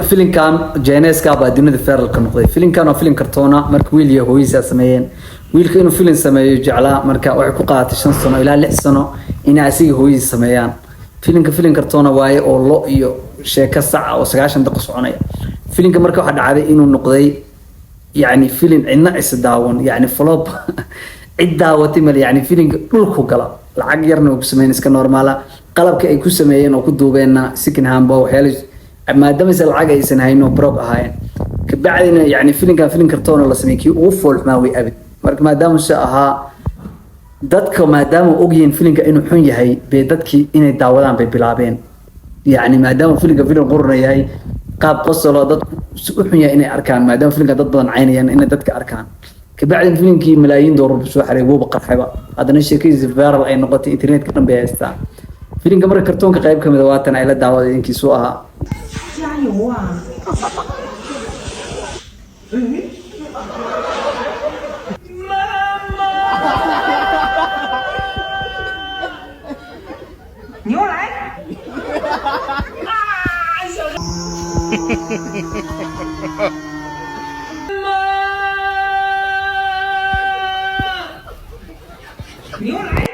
فيلم كان جينيس كابا دينه فيرل كنقday فيلم كان فيلم كرتونا marka wiil iyo hooyisa sameeyeen wiilka inuu filim sameeyo jeclaa marka waxay ku qaadatay 5 sano ilaa 6 sano in asiga hooyisa sameeyaan filim kartoona waaye oo lo iyo sheeko sac oo 90 daqiiqo soconaya filimka marka waxa dhacday inuu noqday يعني فيلم عنا إسداون يعني فلوب عدة وتمل يعني فيلم dhulku gala lacag yarna uu sameeyay iska normal qalabka ay ku sameeyeen oo ku duubeena second hand bow hel maadaama lacag aysan hayno broke ahaayeen ka bacdina يعني فيلم kartoon la sameeyay oo full ma way abid marka maadaama sha aha dadka maadaama ogyiin filimka inuu xun yahay bay dadkii inay daawadaan bay bilaabeen يعني maadaama filim qurna yahay qaab qosol dad u xun yahay inay arkaan maadaama filimka dad badan caynayaan inay dadka arkaan ka bacdin filimkii malaayiin doolar soo xareey wuu qarxayba hadana sheekadiisa viral ay noqotay internetka dhan bay haystaan filimka marka kartoonka qayb kamid ah waatan ay la daawaday inkii soo ahaa You're right.